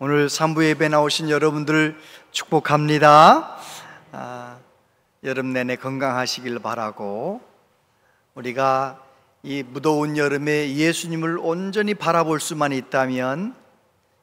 오늘 3부 예배 나오신 여러분들 축복합니다. 여름 내내 건강하시길 바라고, 우리가 이 무더운 여름에 예수님을 온전히 바라볼 수만 있다면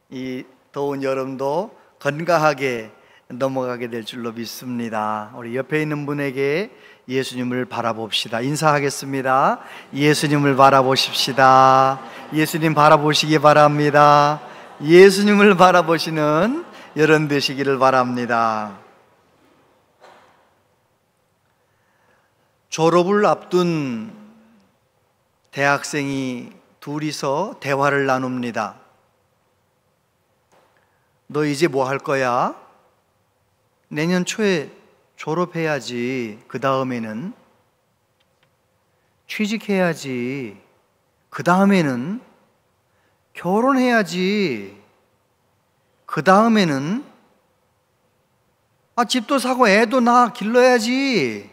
이 더운 여름도 건강하게 넘어가게 될 줄로 믿습니다. 우리 옆에 있는 분에게 예수님을 바라봅시다. 인사하겠습니다. 예수님을 바라보십시다. 예수님 바라보시기 바랍니다. 예수님을 바라보시는 여름 되시기를 바랍니다. 졸업을 앞둔 대학생이 둘이서 대화를 나눕니다. 너 이제 뭐 할 거야? 내년 초에 졸업해야지. 그 다음에는 취직해야지. 그 다음에는 결혼해야지. 그 다음에는 집도 사고 애도 낳아 길러야지.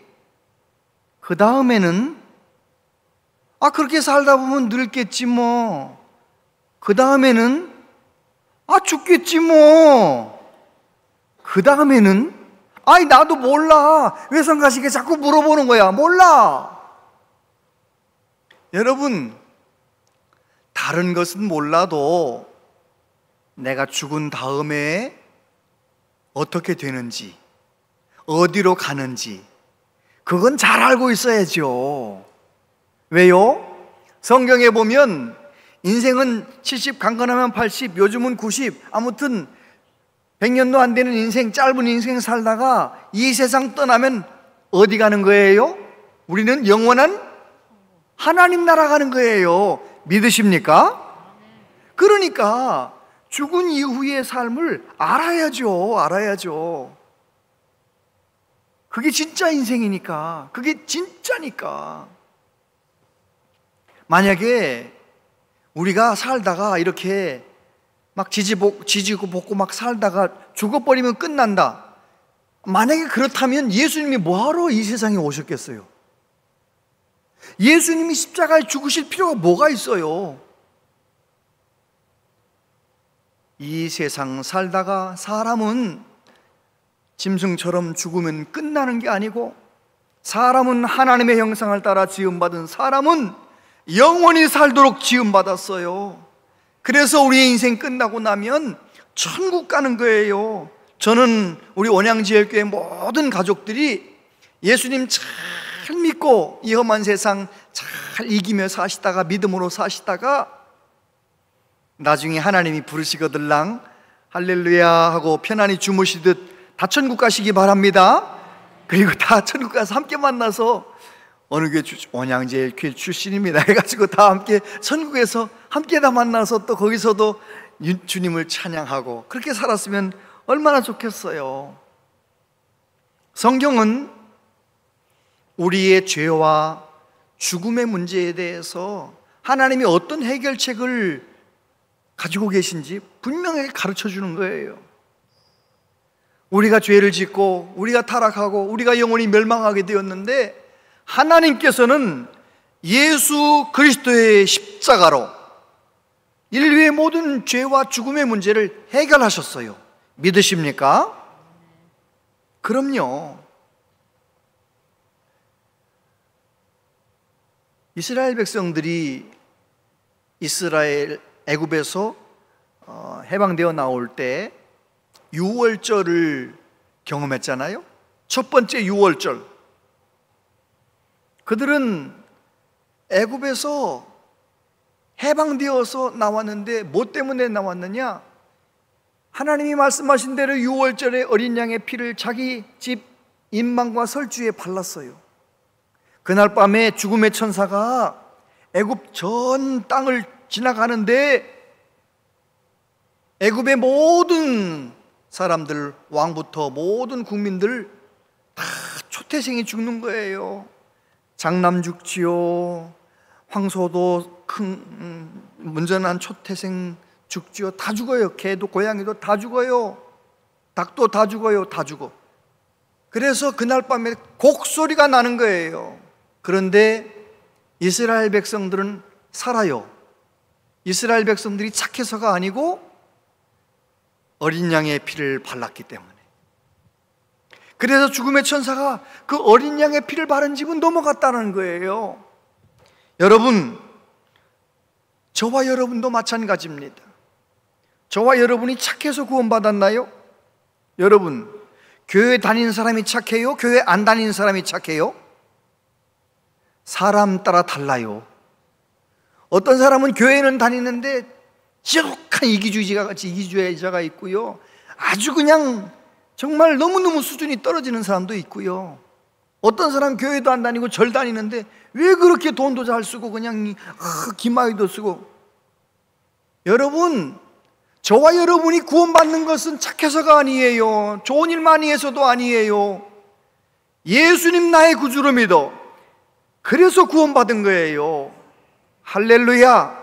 그 다음에는 그렇게 살다 보면 늙겠지 뭐. 그 다음에는 죽겠지 뭐. 그 다음에는 나도 몰라. 왜 성가시게 자꾸 물어보는 거야? 몰라. 여러분, 다른 것은 몰라도 내가 죽은 다음에 어떻게 되는지, 어디로 가는지 그건 잘 알고 있어야죠. 왜요? 성경에 보면 인생은 70, 강건하면 80, 요즘은 90, 아무튼 100년도 안 되는 인생, 짧은 인생 살다가 이 세상 떠나면 어디 가는 거예요? 우리는 영원한 하나님 나라 가는 거예요. 믿으십니까? 그러니까 죽은 이후의 삶을 알아야죠. 그게 진짜 인생이니까, 그게 진짜니까. 만약에 우리가 살다가 이렇게 막 지지고 볶고 막 살다가 죽어버리면 끝난다, 만약에 그렇다면 예수님이 뭐하러 이 세상에 오셨겠어요? 예수님이 십자가에 죽으실 필요가 뭐가 있어요? 이 세상 살다가 사람은 짐승처럼 죽으면 끝나는 게 아니고, 사람은 하나님의 형상을 따라 지음받은 사람은 영원히 살도록 지음받았어요. 그래서 우리의 인생 끝나고 나면 천국 가는 거예요. 저는 우리 원양지혈교회 모든 가족들이 예수님 잘 믿고 이 험한 세상 잘 이기며 사시다가, 믿음으로 사시다가 나중에 하나님이 부르시거들랑 할렐루야 하고 편안히 주무시듯 다 천국 가시기 바랍니다. 그리고 다 천국 가서 함께 만나서, 어느 교회 원양제일교회 출신입니다 해가지고 다 함께 천국에서 함께 다 만나서 또 거기서도 주님을 찬양하고 그렇게 살았으면 얼마나 좋겠어요. 성경은 우리의 죄와 죽음의 문제에 대해서 하나님이 어떤 해결책을 가지고 계신지 분명하게 가르쳐 주는 거예요. 우리가 죄를 짓고 우리가 타락하고 우리가 영원히 멸망하게 되었는데, 하나님께서는 예수 그리스도의 십자가로 인류의 모든 죄와 죽음의 문제를 해결하셨어요. 믿으십니까? 그럼요. 이스라엘 백성들이 애굽에서 해방되어 나올 때 유월절을 경험했잖아요. 첫 번째 유월절. 그들은 애굽에서 해방되어서 나왔는데 뭐 때문에 나왔느냐? 하나님이 말씀하신 대로 유월절에 어린 양의 피를 자기 집 인망과 설주에 발랐어요. 그날 밤에 죽음의 천사가 애굽 전 땅을 지나가는데 애굽의 모든 사람들, 왕부터 모든 국민들 다 초태생이 죽는 거예요. 장남 죽지요, 황소도 큰 문전한 초태생 죽지요. 다 죽어요. 개도 고양이도 다 죽어요. 닭도 다 죽어요. 다 죽어. 그래서 그날 밤에 곡소리가 나는 거예요. 그런데 이스라엘 백성들은 살아요. 이스라엘 백성들이 착해서가 아니고 어린 양의 피를 발랐기 때문에. 그래서 죽음의 천사가 그 어린 양의 피를 바른 집은 넘어갔다는 거예요. 여러분, 저와 여러분도 마찬가지입니다. 저와 여러분이 착해서 구원받았나요? 여러분, 교회 다니는 사람이 착해요? 교회 안 다니는 사람이 착해요? 사람 따라 달라요. 어떤 사람은 교회는 다니는데 지독한 이기주의자가 있고요, 아주 그냥 정말 너무너무 수준이 떨어지는 사람도 있고요, 어떤 사람 교회도 안 다니고 절 다니는데 왜 그렇게 돈도 잘 쓰고 그냥 기마이도 쓰고. 여러분, 저와 여러분이 구원받는 것은 착해서가 아니에요. 좋은 일 많이 해서도 아니에요. 예수님 나의 구주로 믿어. 그래서 구원받은 거예요. 할렐루야.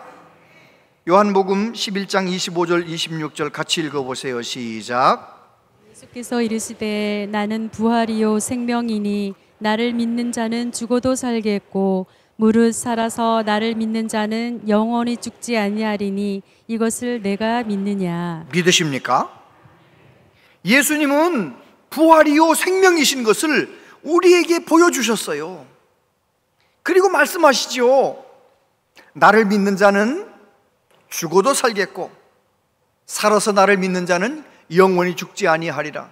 요한복음 11장 25절 26절 같이 읽어보세요. 시작. 예수께서 이르시되 나는 부활이요 생명이니 나를 믿는 자는 죽어도 살겠고 무릇 살아서 나를 믿는 자는 영원히 죽지 아니하리니 이것을 내가 믿느냐. 믿으십니까? 예수님은 부활이요 생명이신 것을 우리에게 보여주셨어요. 그리고 말씀하시죠. 나를 믿는 자는 죽어도 살겠고 살아서 나를 믿는 자는 영원히 죽지 아니하리라.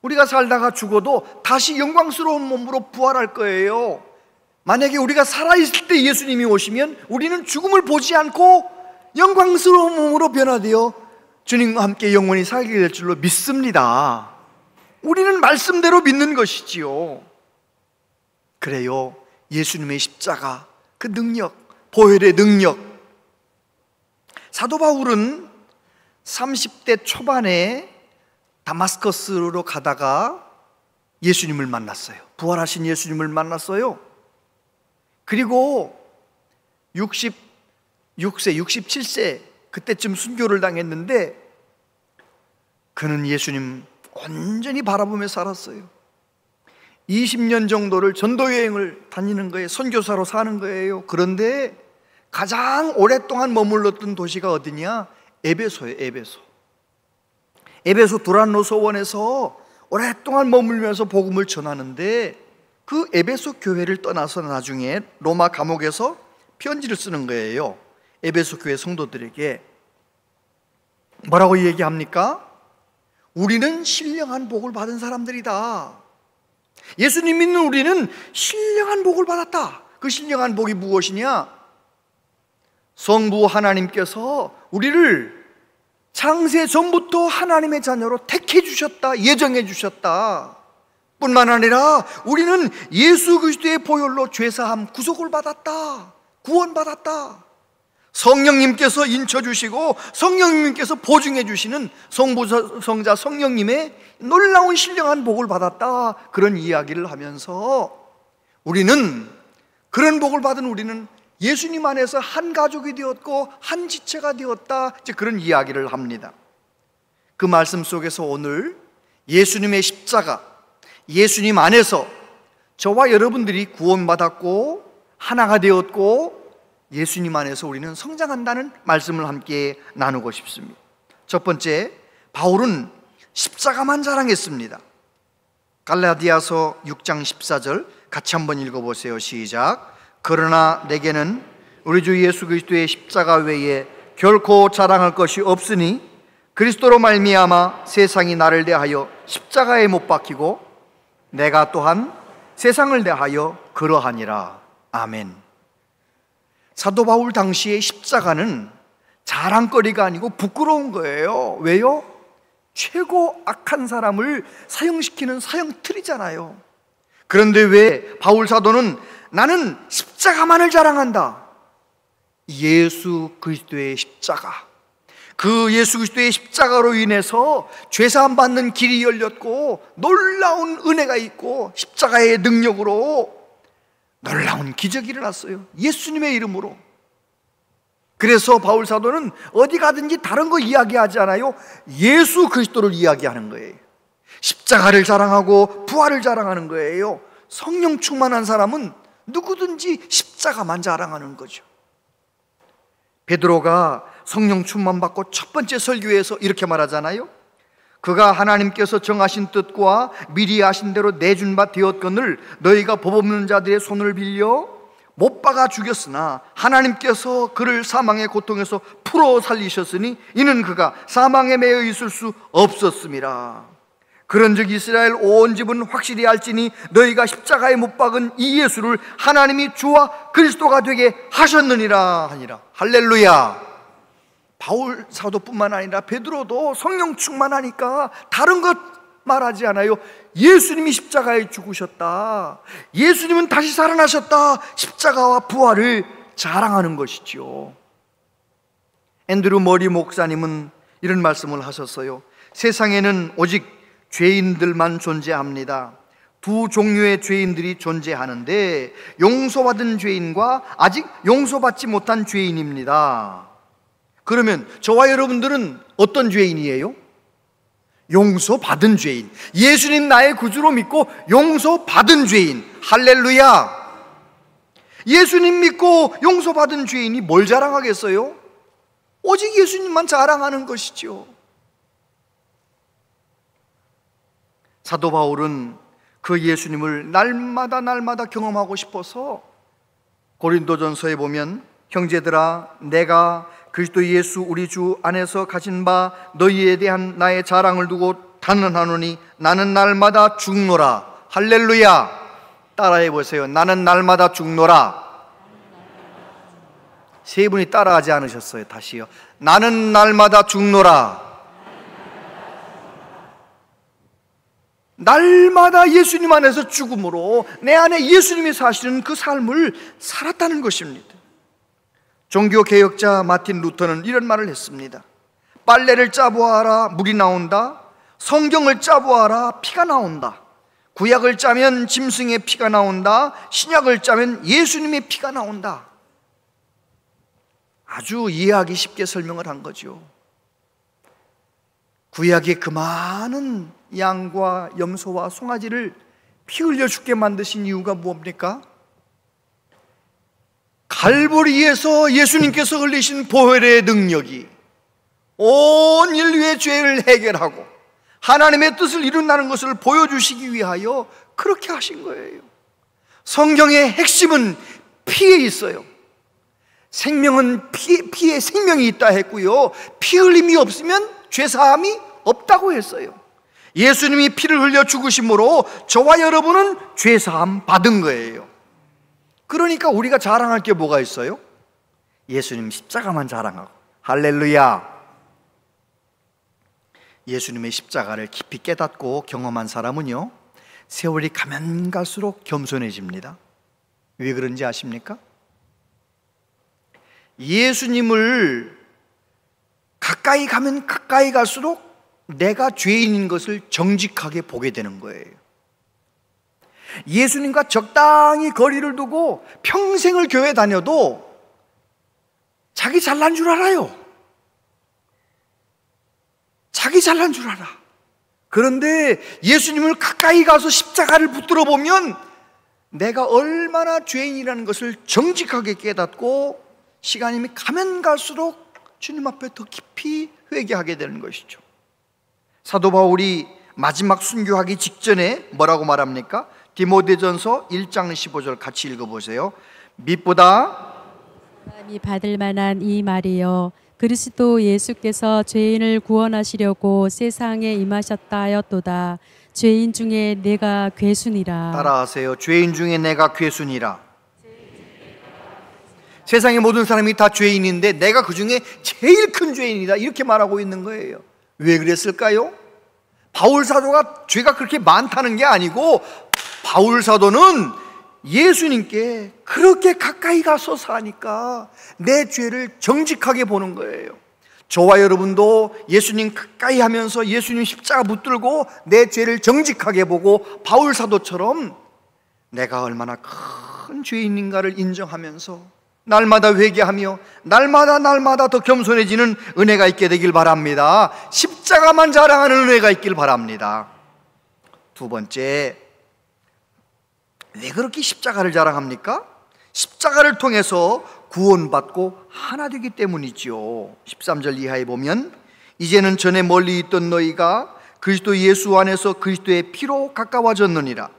우리가 살다가 죽어도 다시 영광스러운 몸으로 부활할 거예요. 만약에 우리가 살아있을 때 예수님이 오시면 우리는 죽음을 보지 않고 영광스러운 몸으로 변화되어 주님과 함께 영원히 살게 될 줄로 믿습니다. 우리는 말씀대로 믿는 것이지요. 그래요. 예수님의 십자가, 그 능력, 보혈의 능력. 사도 바울은 30대 초반에 다마스커스로 가다가 예수님을 만났어요. 부활하신 예수님을 만났어요. 그리고 66세, 67세 그때쯤 순교를 당했는데 그는 예수님 온전히 바라보며 살았어요. 20년 정도를 전도여행을 다니는 거예요. 선교사로 사는 거예요. 그런데 가장 오랫동안 머물렀던 도시가 어디냐? 에베소예요. 에베소 두란노 소원에서 오랫동안 머물면서 복음을 전하는데 그 에베소 교회를 떠나서 나중에 로마 감옥에서 편지를 쓰는 거예요. 에베소 교회 성도들에게 뭐라고 얘기합니까? 우리는 신령한 복을 받은 사람들이다. 예수님 믿는 우리는 신령한 복을 받았다. 그 신령한 복이 무엇이냐? 성부 하나님께서 우리를 창세 전부터 하나님의 자녀로 택해 주셨다, 예정해 주셨다. 뿐만 아니라 우리는 예수 그리스도의 보혈로 죄사함, 구속을 받았다, 구원받았다. 성령님께서 인쳐주시고 성령님께서 보증해 주시는 성부, 성자, 성령님의 놀라운 신령한 복을 받았다. 그런 이야기를 하면서 우리는, 그런 복을 받은 우리는 예수님 안에서 한 가족이 되었고 한 지체가 되었다. 이제 그런 이야기를 합니다. 그 말씀 속에서 오늘 예수님의 십자가, 예수님 안에서 저와 여러분들이 구원받았고 하나가 되었고 예수님 안에서 우리는 성장한다는 말씀을 함께 나누고 싶습니다. 첫 번째, 바울은 십자가만 자랑했습니다. 갈라디아서 6장 14절 같이 한번 읽어보세요. 시작. 그러나 내게는 우리 주 예수 그리스도의 십자가 외에 결코 자랑할 것이 없으니 그리스도로 말미암아 세상이 나를 대하여 십자가에 못 박히고 내가 또한 세상을 대하여 그러하니라. 아멘. 사도 바울 당시의 십자가는 자랑거리가 아니고 부끄러운 거예요. 왜요? 최고 악한 사람을 사형시키는 사형틀이잖아요. 그런데 왜 바울 사도는 나는 십자가만을 자랑한다. 예수 그리스도의 십자가, 그 예수 그리스도의 십자가로 인해서 죄사함 받는 길이 열렸고 놀라운 은혜가 있고 십자가의 능력으로 놀라운 기적이 일어났어요. 예수님의 이름으로. 그래서 바울 사도는 어디 가든지 다른 거 이야기하지 않아요. 예수 그리스도를 이야기하는 거예요. 십자가를 자랑하고 부활을 자랑하는 거예요. 성령 충만한 사람은 누구든지 십자가만 자랑하는 거죠. 베드로가 성령 충만 받고 첫 번째 설교에서 이렇게 말하잖아요. 그가 하나님께서 정하신 뜻과 미리 하신 대로 내준 바 되었거늘 너희가 법 없는 자들의 손을 빌려 못 박아 죽였으나 하나님께서 그를 사망의 고통에서 풀어 살리셨으니 이는 그가 사망에 매여 있을 수 없었음이라. 그런즉 이스라엘 온 집은 확실히 알지니 너희가 십자가에 못 박은 이 예수를 하나님이 주와 그리스도가 되게 하셨느니라 하니라. 할렐루야. 바울 사도뿐만 아니라 베드로도 성령 충만하니까 다른 것 말하지 않아요. 예수님이 십자가에 죽으셨다, 예수님은 다시 살아나셨다, 십자가와 부활을 자랑하는 것이죠. 앤드루 머리 목사님은 이런 말씀을 하셨어요. 세상에는 오직 죄인들만 존재합니다. 두 종류의 죄인들이 존재하는데 용서받은 죄인과 아직 용서받지 못한 죄인입니다. 그러면 저와 여러분들은 어떤 죄인이에요? 용서받은 죄인. 예수님 나의 구주로 믿고 용서받은 죄인. 할렐루야. 예수님 믿고 용서받은 죄인이 뭘 자랑하겠어요? 오직 예수님만 자랑하는 것이죠. 사도 바울은 그 예수님을 날마다 경험하고 싶어서 고린도전서에 보면 형제들아 내가 그리스도 예수 우리 주 안에서 가진 바 너희에 대한 나의 자랑을 두고 단언하노니 나는 날마다 죽노라. 할렐루야. 따라해 보세요. 나는 날마다 죽노라. 세 분이 따라하지 않으셨어요. 다시요. 나는 날마다 죽노라. 날마다 예수님 안에서 죽음으로 내 안에 예수님이 사시는 그 삶을 살았다는 것입니다. 종교개혁자 마틴 루터는 이런 말을 했습니다. 빨래를 짜보아라 물이 나온다. 성경을 짜보아라 피가 나온다. 구약을 짜면 짐승의 피가 나온다. 신약을 짜면 예수님의 피가 나온다. 아주 이해하기 쉽게 설명을 한 거죠. 구약의 그 많은 양과 염소와 송아지를 피 흘려 죽게 만드신 이유가 무엇입니까? 갈보리에서 예수님께서 흘리신 보혈의 능력이 온 인류의 죄를 해결하고 하나님의 뜻을 이룬다는 것을 보여주시기 위하여 그렇게 하신 거예요. 성경의 핵심은 피에 있어요. 생명은 피에 생명이 있다 했고요, 피 흘림이 없으면 죄사함이 없다고 했어요. 예수님이 피를 흘려 죽으심으로 저와 여러분은 죄사함 받은 거예요. 그러니까 우리가 자랑할 게 뭐가 있어요? 예수님 십자가만 자랑하고. 할렐루야. 예수님의 십자가를 깊이 깨닫고 경험한 사람은요, 세월이 가면 갈수록 겸손해집니다. 왜 그런지 아십니까? 예수님을 가까이 가면 가까이 갈수록 내가 죄인인 것을 정직하게 보게 되는 거예요. 예수님과 적당히 거리를 두고 평생을 교회 다녀도 자기 잘난 줄 알아요. 자기 잘난 줄 알아. 그런데 예수님을 가까이 가서 십자가를 붙들어 보면 내가 얼마나 죄인이라는 것을 정직하게 깨닫고 시간이 가면 갈수록 주님 앞에 더 깊이 회개하게 되는 것이죠. 사도 바울이 마지막 순교하기 직전에 뭐라고 말합니까? 디모데전서 1장 15절 같이 읽어보세요. 빛보다 사람이 받을 만한 이 말이요, 그리스도 예수께서 죄인을 구원하시려고 세상에 임하셨다 하였도다. 죄인 중에 내가 괴순이라. 따라하세요. 죄인 중에 내가 괴순이라. 세상의 모든 사람이 다 죄인인데 내가 그 중에 제일 큰 죄인이다, 이렇게 말하고 있는 거예요. 왜 그랬을까요? 바울 사도가 죄가 그렇게 많다는 게 아니고 바울 사도는 예수님께 그렇게 가까이 가서 사니까 내 죄를 정직하게 보는 거예요. 저와 여러분도 예수님 가까이 하면서 예수님 십자가 붙들고 내 죄를 정직하게 보고 바울 사도처럼 내가 얼마나 큰 죄인인가를 인정하면서 날마다 회개하며 날마다 더 겸손해지는 은혜가 있게 되길 바랍니다. 십자가만 자랑하는 은혜가 있길 바랍니다. 두 번째, 왜 그렇게 십자가를 자랑합니까? 십자가를 통해서 구원받고 하나 되기 때문이지요. 13절 이하에 보면 이제는 전에 멀리 있던 너희가 그리스도 예수 안에서 그리스도의 피로 가까워졌느니라.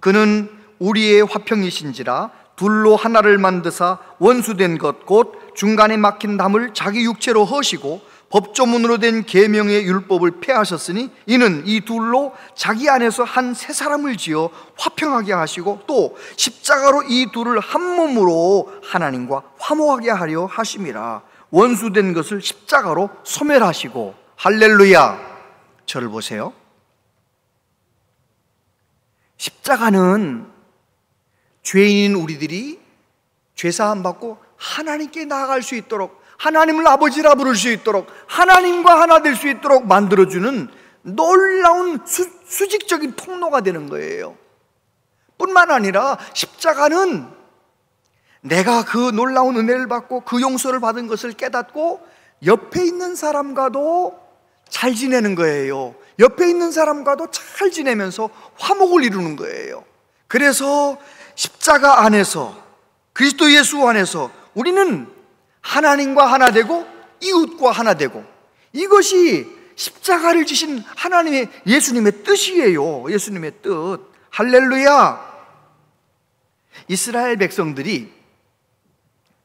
그는 우리의 화평이신지라 둘로 하나를 만드사 원수된 것 곧 중간에 막힌 담을 자기 육체로 허시고 법조문으로 된 계명의 율법을 폐하셨으니 이는 이 둘로 자기 안에서 한 새 사람을 지어 화평하게 하시고 또 십자가로 이 둘을 한 몸으로 하나님과 화목하게 하려 하심이라. 원수된 것을 십자가로 소멸하시고. 할렐루야. 저를 보세요. 십자가는 죄인인 우리들이 죄사함 받고 하나님께 나아갈 수 있도록, 하나님을 아버지라 부를 수 있도록, 하나님과 하나 될 수 있도록 만들어주는 놀라운 수직적인 통로가 되는 거예요. 뿐만 아니라 십자가는 내가 그 놀라운 은혜를 받고 그 용서를 받은 것을 깨닫고 옆에 있는 사람과도 잘 지내는 거예요. 옆에 있는 사람과도 잘 지내면서 화목을 이루는 거예요. 그래서 십자가 안에서, 그리스도 예수 안에서 우리는 하나님과 하나 되고 이웃과 하나 되고, 이것이 십자가를 지신 하나님의, 예수님의 뜻이에요. 예수님의 뜻. 할렐루야. 이스라엘 백성들이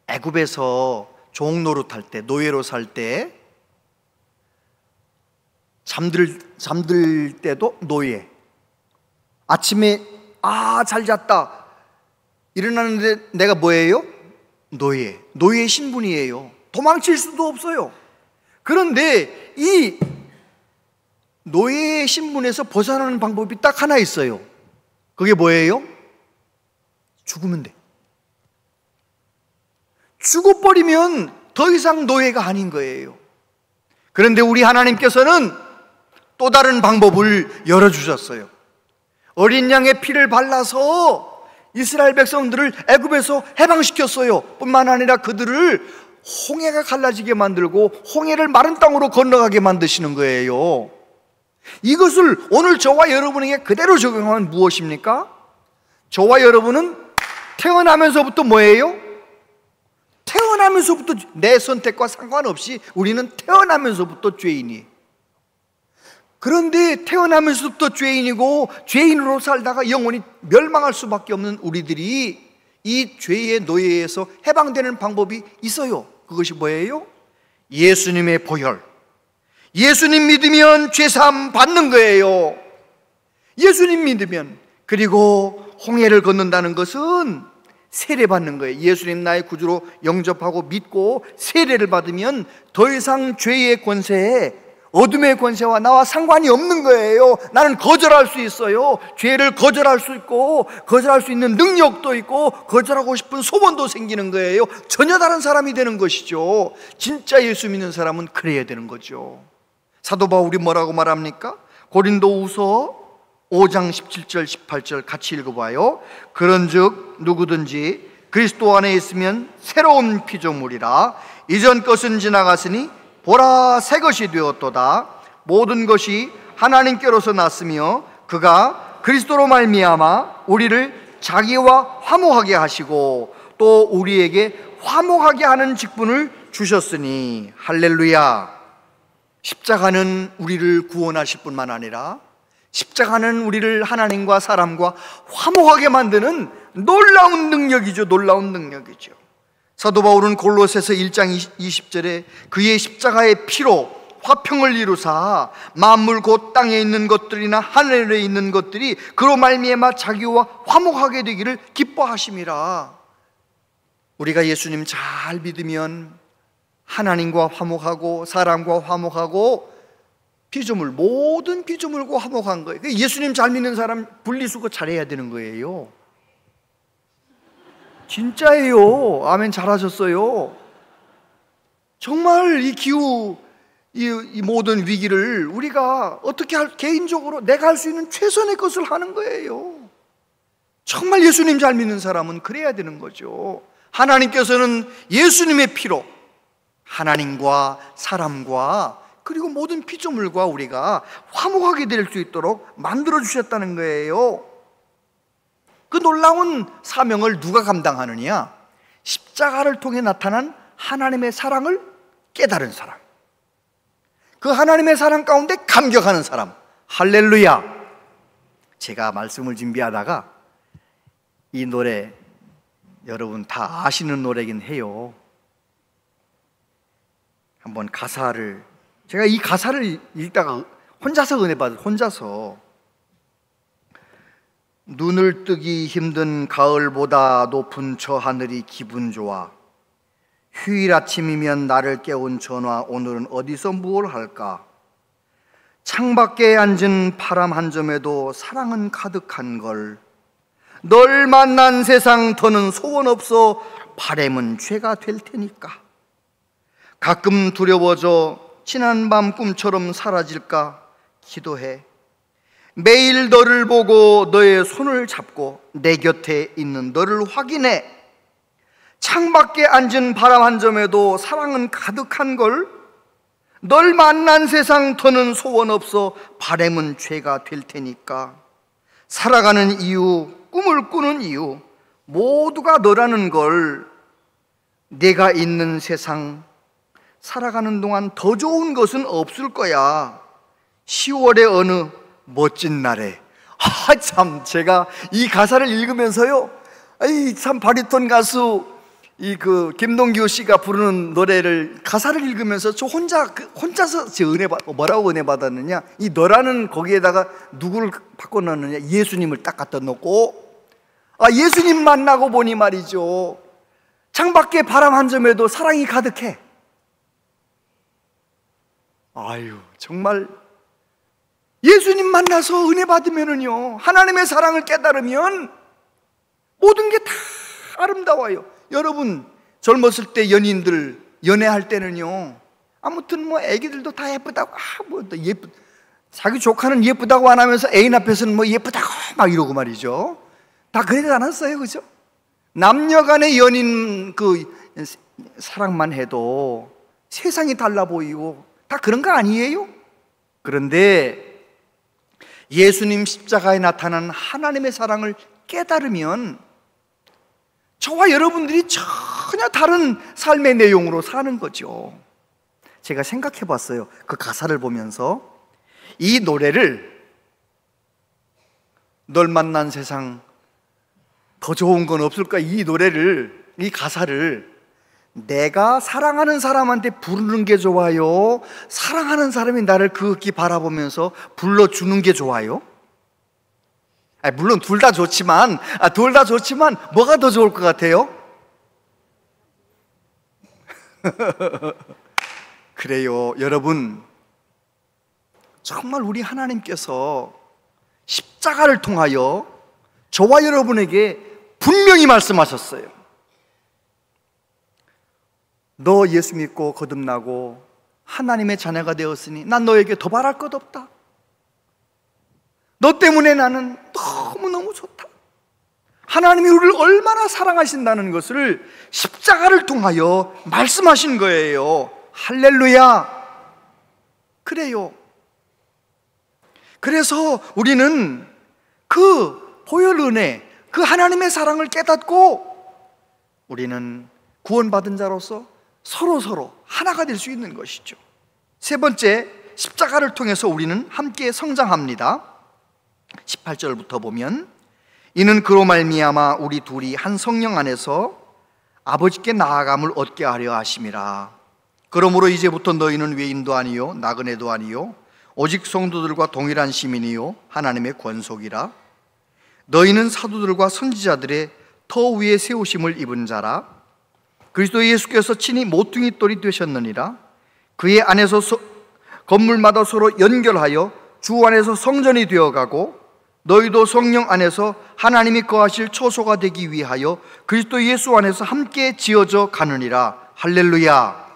애굽에서 종노릇할 때, 노예로 살 때, 잠들 때도 노예, 아침에 잘 잤다 일어나는데 내가 뭐예요? 노예 신분이에요. 도망칠 수도 없어요. 그런데 이 노예의 신분에서 벗어나는 방법이 딱 하나 있어요. 그게 뭐예요? 죽으면 돼. 죽어버리면 더 이상 노예가 아닌 거예요. 그런데 우리 하나님께서는 또 다른 방법을 열어주셨어요. 어린 양의 피를 발라서 이스라엘 백성들을 애굽에서 해방시켰어요. 뿐만 아니라 그들을 홍해가 갈라지게 만들고 홍해를 마른 땅으로 건너가게 만드시는 거예요. 이것을 오늘 저와 여러분에게 그대로 적용하면 무엇입니까? 저와 여러분은 태어나면서부터 뭐예요? 태어나면서부터, 내 선택과 상관없이 우리는 태어나면서부터 죄인이에요. 그런데 태어나면서부터 죄인이고 죄인으로 살다가 영원히 멸망할 수밖에 없는 우리들이 이 죄의 노예에서 해방되는 방법이 있어요. 그것이 뭐예요? 예수님의 보혈. 예수님 믿으면 죄사함 받는 거예요. 예수님 믿으면. 그리고 홍해를 건넌다는 것은 세례 받는 거예요. 예수님 나의 구주로 영접하고 믿고 세례를 받으면 더 이상 죄의 권세에, 어둠의 권세와 나와 상관이 없는 거예요. 나는 거절할 수 있어요. 죄를 거절할 수 있고, 거절할 수 있는 능력도 있고, 거절하고 싶은 소원도 생기는 거예요. 전혀 다른 사람이 되는 것이죠. 진짜 예수 믿는 사람은 그래야 되는 거죠. 사도 바울이 뭐라고 말합니까? 고린도후서 5장 17절 18절 같이 읽어봐요. 그런즉 누구든지 그리스도 안에 있으면 새로운 피조물이라. 이전 것은 지나갔으니 보라 새 것이 되었도다. 모든 것이 하나님께로서 났으며 그가 그리스도로 말미암아 우리를 자기와 화목하게 하시고 또 우리에게 화목하게 하는 직분을 주셨으니. 할렐루야. 십자가는 우리를 구원하실 뿐만 아니라 십자가는 우리를 하나님과 사람과 화목하게 만드는 놀라운 능력이죠. 놀라운 능력이죠. 사도 바울은 골로새서 1장 20절에 그의 십자가의 피로 화평을 이루사 만물 곧 땅에 있는 것들이나 하늘에 있는 것들이 그로 말미암아 자기와 화목하게 되기를 기뻐하심이라. 우리가 예수님 잘 믿으면 하나님과 화목하고 사람과 화목하고 피조물, 모든 피조물과 화목한 거예요. 예수님 잘 믿는 사람 분리수거 잘해야 되는 거예요. 진짜예요. 아멘. 잘하셨어요. 정말 이 기후, 이 모든 위기를 우리가 어떻게 개인적으로 내가 할 수 있는 최선의 것을 하는 거예요. 정말 예수님 잘 믿는 사람은 그래야 되는 거죠. 하나님께서는 예수님의 피로 하나님과 사람과 그리고 모든 피조물과 우리가 화목하게 될 수 있도록 만들어 주셨다는 거예요. 그 놀라운 사명을 누가 감당하느냐? 십자가를 통해 나타난 하나님의 사랑을 깨달은 사람, 그 하나님의 사랑 가운데 감격하는 사람. 할렐루야. 제가 말씀을 준비하다가 이 노래 여러분 다 아시는 노래긴 해요. 한번 가사를, 제가 이 가사를 읽다가 혼자서 은혜 받을, 혼자서 눈을 뜨기 힘든 가을보다 높은 저 하늘이 기분 좋아. 휴일 아침이면 나를 깨운 전화, 오늘은 어디서 무얼 할까? 창밖에 앉은 바람 한 점에도 사랑은 가득한 걸. 널 만난 세상 더는 소원 없어. 바램은 죄가 될 테니까. 가끔 두려워져 지난 밤 꿈처럼 사라질까 기도해. 매일 너를 보고 너의 손을 잡고 내 곁에 있는 너를 확인해. 창밖에 앉은 바람 한 점에도 사랑은 가득한 걸. 널 만난 세상 더는 소원 없어. 바램은 죄가 될 테니까. 살아가는 이유, 꿈을 꾸는 이유, 모두가 너라는 걸. 내가 있는 세상 살아가는 동안 더 좋은 것은 없을 거야. 10월의 어느 멋진 날에. 참, 제가 이 가사를 읽으면서요, 참 바리톤 가수 김동규 씨가 부르는 노래를 가사를 읽으면서 저 혼자서 제 뭐라고 은혜 받았느냐, 이 너라는 거기에다가 누구를 바꿔 넣느냐, 예수님을 딱 갖다 놓고, 예수님 만나고 보니 말이죠, 창밖에 바람 한 점에도 사랑이 가득해. 정말 예수님 만나서 은혜 받으면은요, 하나님의 사랑을 깨달으면 모든 게 다 아름다워요. 여러분, 젊었을 때 연인들 연애할 때는요, 아무튼 애기들도 다 예쁘다고, 자기 조카는 예쁘다고 안 하면서 애인 앞에서는 예쁘다고 막 이러고 말이죠. 다 그러지 않았어요, 그죠? 남녀 간의 연인 사랑만 해도 세상이 달라 보이고 다 그런 거 아니에요? 그런데 예수님 십자가에 나타난 하나님의 사랑을 깨달으면 저와 여러분들이 전혀 다른 삶의 내용으로 사는 거죠. 제가 생각해 봤어요. 그 가사를 보면서 이 노래를, 널 만난 세상 더 좋은 건 없을까, 이 노래를, 이 가사를 내가 사랑하는 사람한테 부르는 게 좋아요? 사랑하는 사람이 나를 그윽히 바라보면서 불러주는 게 좋아요? 물론 둘 다 좋지만 뭐가 더 좋을 것 같아요? 그래요, 여러분, 정말 우리 하나님께서 십자가를 통하여 저와 여러분에게 분명히 말씀하셨어요. 너 예수 믿고 거듭나고 하나님의 자녀가 되었으니 난 너에게 더 바랄 것 없다. 너 때문에 나는 너무너무 좋다. 하나님이 우리를 얼마나 사랑하신다는 것을 십자가를 통하여 말씀하신 거예요. 할렐루야. 그래요. 그래서 우리는 그 보혈 은혜, 그 하나님의 사랑을 깨닫고 우리는 구원받은 자로서 서로 하나가 될 수 있는 것이죠. 세 번째, 십자가를 통해서 우리는 함께 성장합니다. 18절부터 보면, 이는 그로 말미암아 우리 둘이 한 성령 안에서 아버지께 나아감을 얻게 하려 하심이라. 그러므로 이제부터 너희는 외인도 아니요 나그네도 아니요 오직 성도들과 동일한 시민이요 하나님의 권속이라. 너희는 사도들과 선지자들의 터 위에 세우심을 입은 자라. 그리스도 예수께서 친히 모퉁이 돌이 되셨느니라. 그의 안에서 건물마다 서로 연결하여 주 안에서 성전이 되어가고, 너희도 성령 안에서 하나님이 거하실 처소가 되기 위하여 그리스도 예수 안에서 함께 지어져 가느니라. 할렐루야.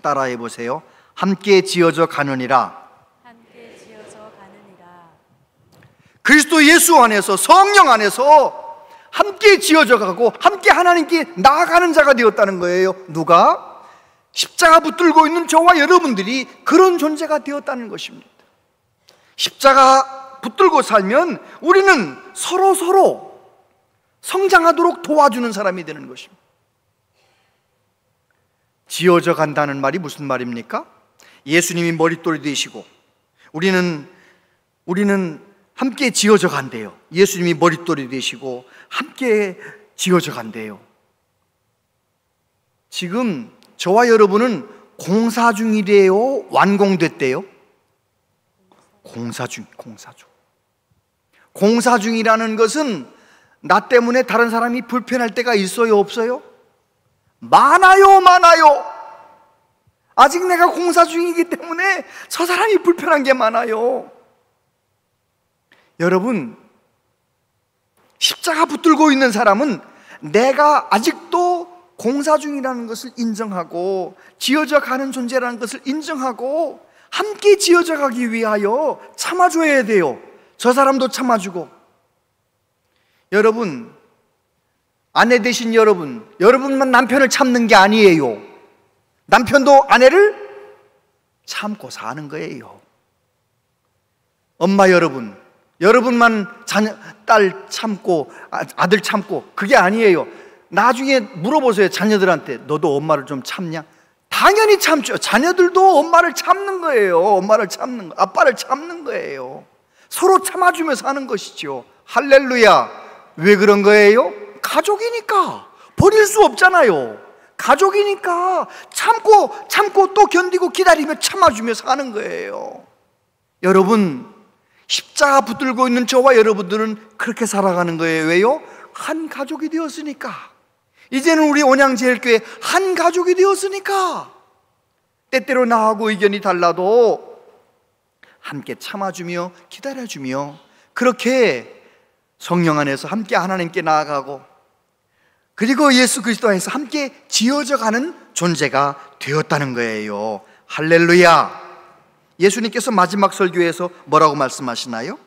따라해 보세요. 함께 지어져 가느니라. 함께 지어져 가느니라. 그리스도 예수 안에서, 성령 안에서 함께 지어져 가고 함께 하나님께 나아가는 자가 되었다는 거예요. 누가? 십자가 붙들고 있는 저와 여러분들이 그런 존재가 되었다는 것입니다. 십자가 붙들고 살면 우리는 서로 성장하도록 도와주는 사람이 되는 것입니다. 지어져 간다는 말이 무슨 말입니까? 예수님이 머릿돌이 되시고 우리는 함께 지어져 간대요. 예수님이 머릿돌이 되시고 함께 지어져 간대요. 지금 저와 여러분은 공사 중이래요? 완공됐대요? 공사 중. 공사 중이라는 것은 나 때문에 다른 사람이 불편할 때가 있어요, 없어요? 많아요. 아직 내가 공사 중이기 때문에 저 사람이 불편한 게 많아요. 여러분, 십자가 붙들고 있는 사람은 내가 아직도 공사 중이라는 것을 인정하고 지어져 가는 존재라는 것을 인정하고 함께 지어져 가기 위하여 참아줘야 돼요. 저 사람도 참아주고. 여러분, 아내 되신 여러분만 남편을 참는 게 아니에요. 남편도 아내를 참고 사는 거예요. 엄마 여러분만 딸 참고 아들 참고 그게 아니에요. 나중에 물어보세요. 자녀들한테 너도 엄마를 좀 참냐? 당연히 참죠. 자녀들도 엄마를 참는 거예요. 아빠를 참는 거예요. 서로 참아주면서 하는 것이죠. 할렐루야. 왜 그런 거예요? 가족이니까. 버릴 수 없잖아요. 가족이니까 참고 또 견디고 기다리며 참아주면서 하는 거예요. 여러분, 십자가 붙들고 있는 저와 여러분들은 그렇게 살아가는 거예요. 왜요? 한 가족이 되었으니까. 이제는 우리 온양제일교회 한 가족이 되었으니까. 때때로 나하고 의견이 달라도 함께 참아주며 기다려주며 그렇게 성령 안에서 함께 하나님께 나아가고 그리고 예수 그리스도 안에서 함께 지어져가는 존재가 되었다는 거예요. 할렐루야. 예수님께서 마지막 설교에서 뭐라고 말씀하시나요?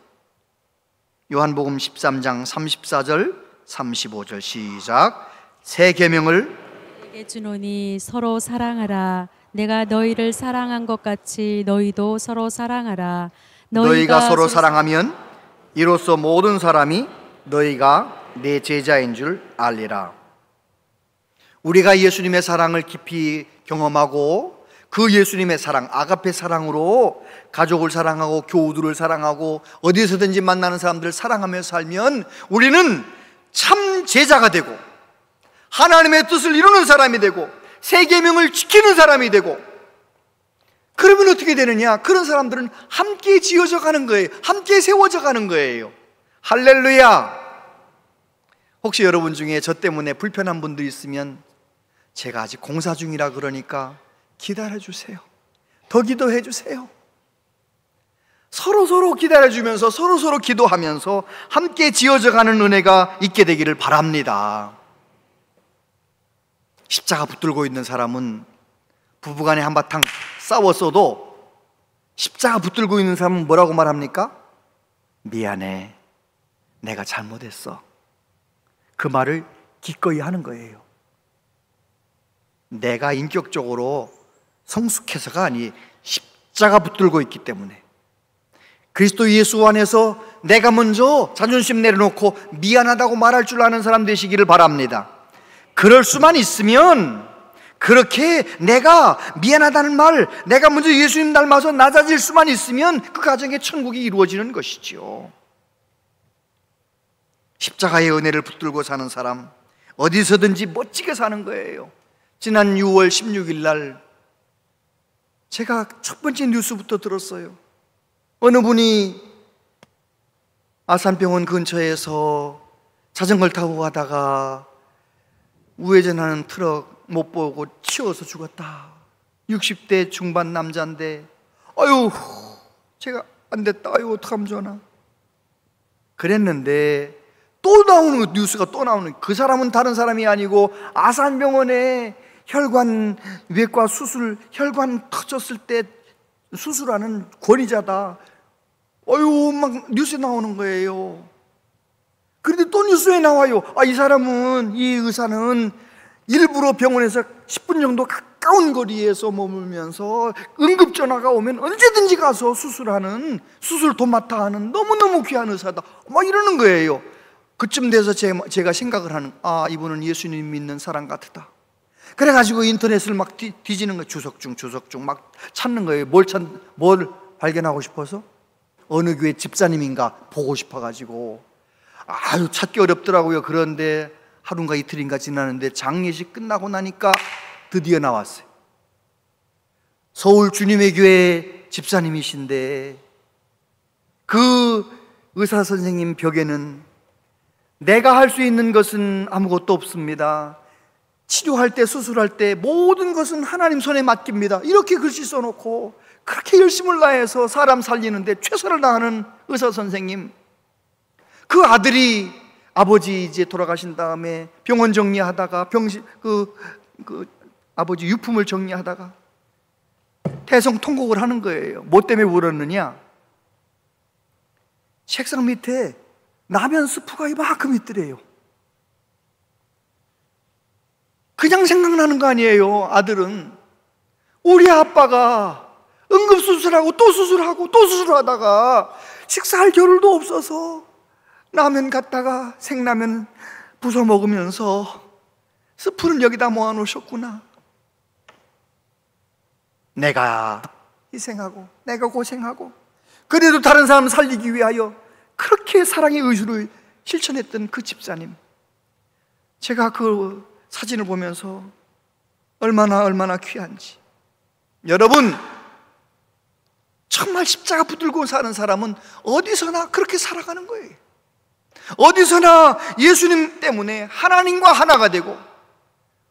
요한복음 13장 34절 35절 시작. 새 계명을 내게 주노니 서로 사랑하라. 내가 너희를 사랑한 것 같이 너희도 서로 사랑하라. 너희가 서로 사랑하면 이로써 모든 사람이 너희가 내 제자인 줄 알리라. 우리가 예수님의 사랑을 깊이 경험하고 그 예수님의 사랑, 아가페 사랑으로 가족을 사랑하고 교우들을 사랑하고 어디서든지 만나는 사람들을 사랑하며 살면 우리는 참 제자가 되고 하나님의 뜻을 이루는 사람이 되고 새 계명을 지키는 사람이 되고, 그러면 어떻게 되느냐? 그런 사람들은 함께 지어져 가는 거예요. 함께 세워져 가는 거예요. 할렐루야. 혹시 여러분 중에 저 때문에 불편한 분도 있으면 제가 아직 공사 중이라 그러니까 기다려주세요. 더 기도해 주세요. 서로 기다려주면서 서로 기도하면서 함께 지어져 가는 은혜가 있게 되기를 바랍니다. 십자가 붙들고 있는 사람은 부부간에 한바탕 싸웠어도 십자가 붙들고 있는 사람은 뭐라고 말합니까? 미안해, 내가 잘못했어. 그 말을 기꺼이 하는 거예요. 내가 인격적으로 성숙해서가 아니, 십자가 붙들고 있기 때문에. 그리스도 예수 안에서 내가 먼저 자존심 내려놓고 미안하다고 말할 줄 아는 사람 되시기를 바랍니다. 그럴 수만 있으면, 그렇게 내가 미안하다는 말, 내가 먼저 예수님 닮아서 낮아질 수만 있으면 그 가정에 천국이 이루어지는 것이죠. 십자가의 은혜를 붙들고 사는 사람, 어디서든지 멋지게 사는 거예요. 지난 6월 16일 날 제가 첫 번째 뉴스부터 들었어요. 어느 분이 아산병원 근처에서 자전거를 타고 가다가 우회전하는 트럭 못 보고 치여서 죽었다. 60대 중반 남자인데, 아유, 제가 안 됐다. 아유, 어떡하면 좋나. 그랬는데 또 나오는 뉴스가 또 나오는, 그 사람은 다른 사람이 아니고 아산병원에 혈관 외과 수술, 혈관 터졌을 때 수술하는 권위자다. 어휴, 막 뉴스에 나오는 거예요. 그런데 또 뉴스에 나와요. 이 사람은, 이 의사는 일부러 병원에서 10분 정도 가까운 거리에서 머물면서 응급전화가 오면 언제든지 가서 수술하는, 수술 도맡아 하는 너무너무 귀한 의사다. 막 이러는 거예요. 그쯤 돼서 제가 생각을 하는, 이분은 예수님 믿는 사람 같다. 그래가지고 인터넷을 막 뒤지는 거예요. 주석중 막 찾는 거예요. 뭘 발견하고 싶어서? 어느 교회 집사님인가 보고 싶어가지고. 아유, 찾기 어렵더라고요. 그런데 하루인가 이틀인가 지나는데 장례식 끝나고 나니까 드디어 나왔어요. 서울 주님의 교회 집사님이신데 그 의사 선생님 벽에는 내가 할 수 있는 것은 아무것도 없습니다. 치료할 때, 수술할 때 모든 것은 하나님 손에 맡깁니다. 이렇게 글씨 써놓고 그렇게 열심을 다해서 사람 살리는데 최선을 다하는 의사 선생님, 그 아들이 아버지 이제 돌아가신 다음에 병원 정리하다가 아버지 유품을 정리하다가 대성통곡을 하는 거예요. 뭐 때문에 울었느냐? 책상 밑에 라면 스프가 이만큼 있더래요. 그냥 생각나는 거 아니에요. 아들은 우리 아빠가 응급수술하고 또 수술하고 또 수술하다가 식사할 겨를도 없어서 라면 갖다가 생라면 부숴 먹으면서 스프는 여기다 모아놓으셨구나. 내가 희생하고 내가 고생하고 그래도 다른 사람 살리기 위하여 그렇게 사랑의 의지를 실천했던 그 집사님, 제가 그 사진을 보면서 얼마나 귀한지. 여러분, 정말 십자가 붙들고 사는 사람은 어디서나 그렇게 살아가는 거예요. 어디서나 예수님 때문에 하나님과 하나가 되고,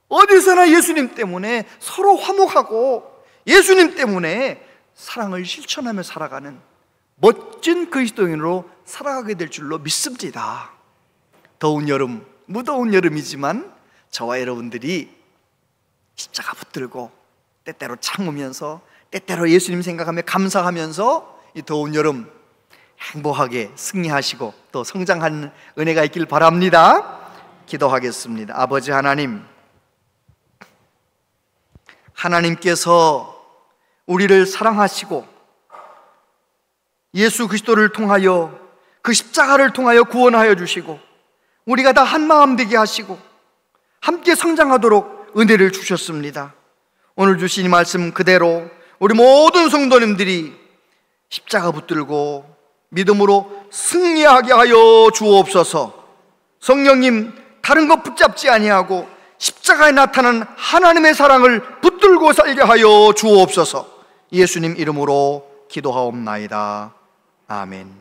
어디서나 예수님 때문에 서로 화목하고, 예수님 때문에 사랑을 실천하며 살아가는 멋진 그리스도인으로 살아가게 될 줄로 믿습니다. 더운 여름, 무더운 여름이지만 저와 여러분들이 십자가 붙들고 때때로 참으면서, 때때로 예수님 생각하며 감사하면서 이 더운 여름 행복하게 승리하시고 또 성장하는 은혜가 있길 바랍니다. 기도하겠습니다. 아버지 하나님, 하나님께서 우리를 사랑하시고 예수 그리스도를 통하여, 그 십자가를 통하여 구원하여 주시고 우리가 다 한마음 되게 하시고 함께 성장하도록 은혜를 주셨습니다. 오늘 주신 이 말씀 그대로 우리 모든 성도님들이 십자가 붙들고 믿음으로 승리하게 하여 주옵소서. 성령님, 다른 것 붙잡지 아니하고 십자가에 나타난 하나님의 사랑을 붙들고 살게 하여 주옵소서. 예수님 이름으로 기도하옵나이다. 아멘.